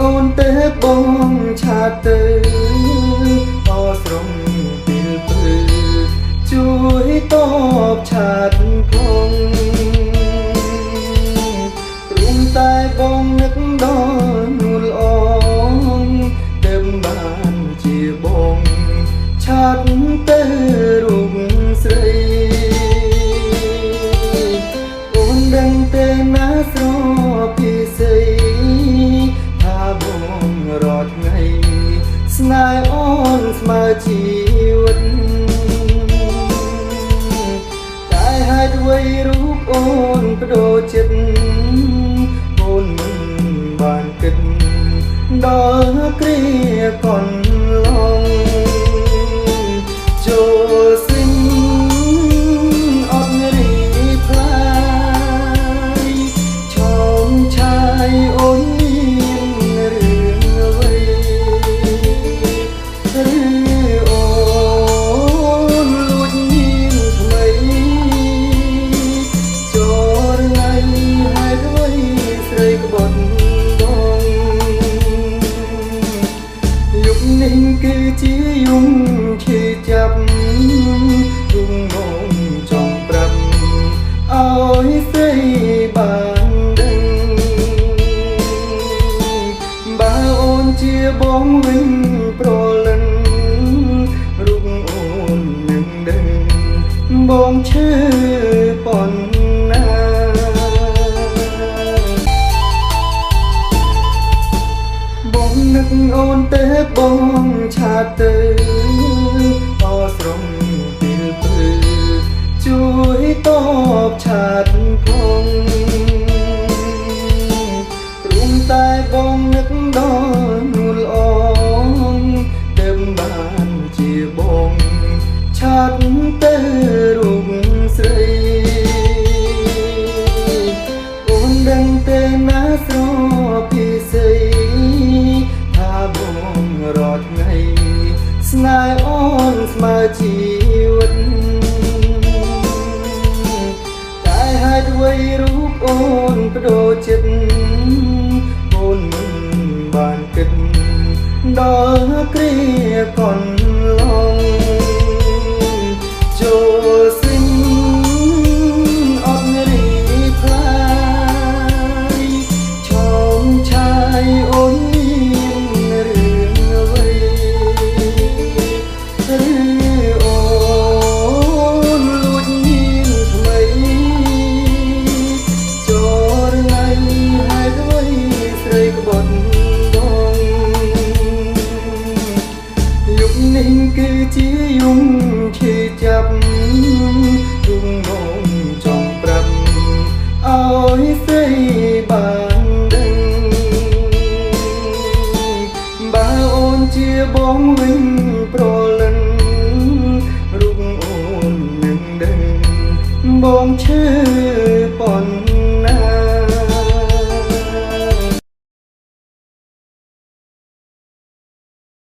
អូនទេបងឆាតទៅអស្រងពីលព្រឺជួយតបឆាតផងព្រមតែបងនឹកដល់នួនល្អទើបបានជាបងឆាតទៅរូបស្រីអូនដឹងទេណាស្រពីស័យថាបងរត់ថ្ងៃស្នេហ៍អូនស្មើជីវិតតែហេតុអ្វីរូបអូនបដូរចិត្តអូនមិនបានគិតដល់គ្រាកន្លងចូលសិនអត់រីផ្លាយឆោមឆាយអូនមានរឿងអ្វីឬអូនលួចមានថ្មីចូលថ្ងៃហេតុអ្វីស្រីក្បត់បងយប់នេះគឺជាយំឈឺចាប់ទុំមកចង់ប្រាប់ឲ្យស្រីបានដឹងបើអូនជាបងវិញប្រលឹងរូបអូននឹងដឹងបងឈឺប៉ុណ្ណាបងនឹកអូនទេបងឆាតទៅអស្រងពីលព្រឺជួយតបឆាតផងព្រមតែបងនឹកដល់នួនល្អទើបបានជាបងឆាតទៅរូបស្រីអូនដឹងទេណាស្រពីស័យថាបងរត់ថ្ងៃស្នេហ៍អូនស្មើជីវិតតែហេតុអ្វីរូបអូនបដូរចិត្តអូនមិនបានគិតដល់គ្រាកន្លងចូលសិនអត់រីផ្លាយឆោមឆាយអូនមានរឿងអ្វីឬអូនលួចមានថ្មីចូលថ្ងៃហេតុអ្វីស្រីក្បត់បងយប់នេះគឺជាយំឈឺចាប់ទុំមកចង់ប្រាប់ឲ្យស្រីបានដឹងបើអូនជាបងវិញប្រលឹងរូបអូននឹងដឹងបងឈឺប៉ុណ្